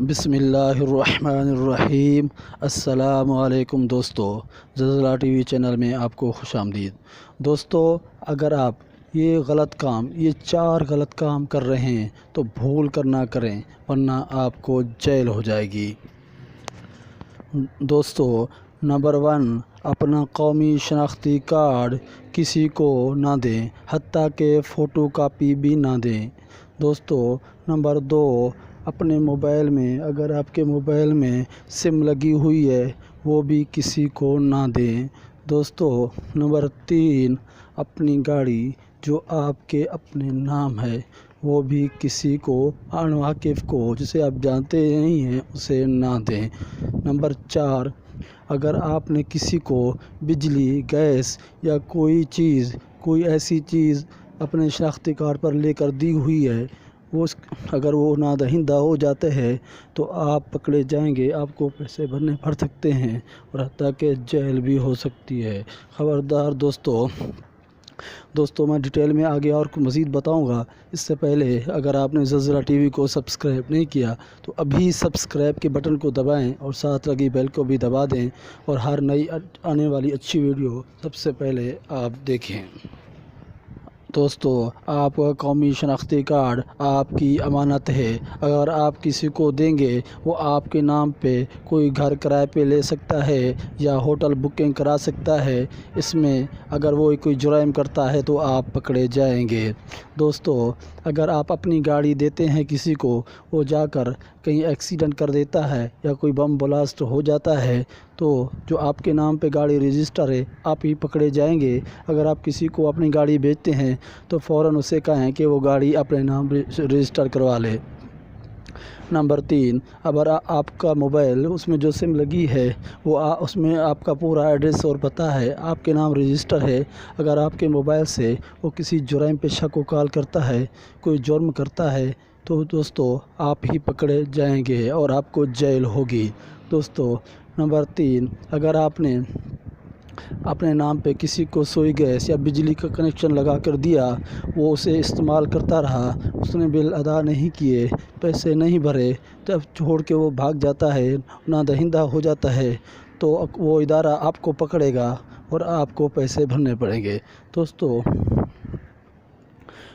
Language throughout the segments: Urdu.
بسم اللہ الرحمن الرحیم۔ السلام علیکم دوستو، زلزلہ ٹی وی چینل میں آپ کو خوش آمدید۔ دوستو، اگر آپ یہ چار غلط کام کر رہے ہیں تو بھول کر نہ کریں، ورنہ آپ کو جیل ہو جائے گی۔ دوستو، نمبر 1، اپنا قومی شناختی کارڈ کسی کو نہ دیں، حتیٰ کہ فوٹو کاپی بھی نہ دیں۔ دوستو، نمبر 2، اپنے موبائل میں اگر آپ کے موبائل میں سم لگی ہوئی ہے وہ بھی کسی کو نہ دیں۔ دوستو، نمبر 3، اپنی گاڑی جو آپ کے اپنے نام ہے وہ بھی کسی کو ناواقف کو، جسے آپ جانتے نہیں ہیں، اسے نہ دیں۔ نمبر 4، اگر آپ نے کسی کو بجلی، گیس یا کوئی ایسی چیز اپنے شناختی کارڈ پر لے کر دی ہوئی ہے، اگر وہ نادہندہ ہو جاتے ہیں تو آپ پکڑے جائیں گے، آپ کو پیسے بھرنے پڑ سکتے ہیں اور حتیٰ کہ جیل بھی ہو سکتی ہے۔ خبردار دوستو، میں ڈیٹیل میں آگے اور مزید بتاؤں گا۔ اس سے پہلے اگر آپ نے زلزلہ ٹی وی کو سبسکرائب نہیں کیا تو ابھی سبسکرائب کے بٹن کو دبائیں اور ساتھ لگی بیل کو بھی دبا دیں، اور ہر نئی آنے والی اچھی ویڈیو سب سے پہلے آپ دیکھیں۔ دوستو، آپ کا قومی شناختی کارڈ آپ کی امانت ہے۔ اگر آپ کسی کو دیں گے، وہ آپ کے نام پہ کوئی گھر کرائے پہ لے سکتا ہے یا ہوٹل بکنگ کرا سکتا ہے۔ اس میں اگر وہ کوئی جرائم کرتا ہے تو آپ پکڑے جائیں گے۔ دوستو، اگر آپ اپنی گاڑی دیتے ہیں کسی کو، وہ جا کر کہیں ایکسیڈنٹ کر دیتا ہے یا کوئی بم بلاسٹ ہو جاتا ہے تو جو آپ کے نام پہ گاڑی رجسٹر ہے آپ ہی پکڑے جائیں گے۔ اگر آپ کسی کو اپنی گاڑی بیچتے ہیں تو فوراً اسے کہیں کہ وہ گاڑی اپنے نام رجسٹر کروا لے۔ نمبر 3، اگر آپ کا موبائل اس میں جو سم لگی ہے اس میں آپ کا پورا ایڈریس اور پتہ ہے، آپ کے نام رجسٹر ہے، اگر آپ کے موبائل سے وہ کسی جرائم پہ شک و کال کرتا ہے، کوئی جرم کرتا ہے تو دوستو آپ ہی پکڑے جائیں گے اور آپ کو جیل ہوگی۔ دوستو، نمبر 3، اگر آپ نے اپنے نام پہ کسی کو سوئی گیس یا بجلی کا کنیکشن لگا کر دیا، وہ اسے استعمال کرتا رہا، اس نے بل ادا نہیں کیے، پیسے نہیں بھرے، تب چھوڑ کے وہ بھاگ جاتا ہے، نادہندہ ہو جاتا ہے، تو وہ ادارہ آپ کو پکڑے گا اور آپ کو پیسے بھرنے پڑیں گے۔ دوستو،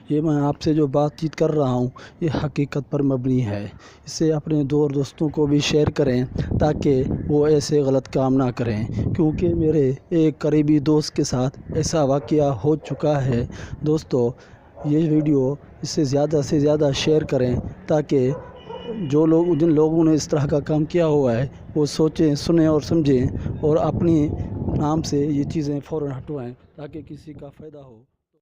یہ میں آپ سے جو بات چیت کر رہا ہوں یہ حقیقت پر مبنی ہے۔ اسے اپنے دوستوں کو بھی شیئر کریں تاکہ وہ ایسے غلط کام نہ کریں، کیونکہ میرے ایک قریبی دوست کے ساتھ ایسا واقعہ ہو چکا ہے۔ دوستو، یہ ویڈیو اس سے زیادہ شیئر کریں تاکہ جن لوگوں نے اس طرح کا کام کیا ہوا ہے وہ سوچیں، سنیں اور سمجھیں اور اپنی نام سے یہ چیزیں فوراً ہٹوائیں تاکہ کسی کا فائدہ ہو۔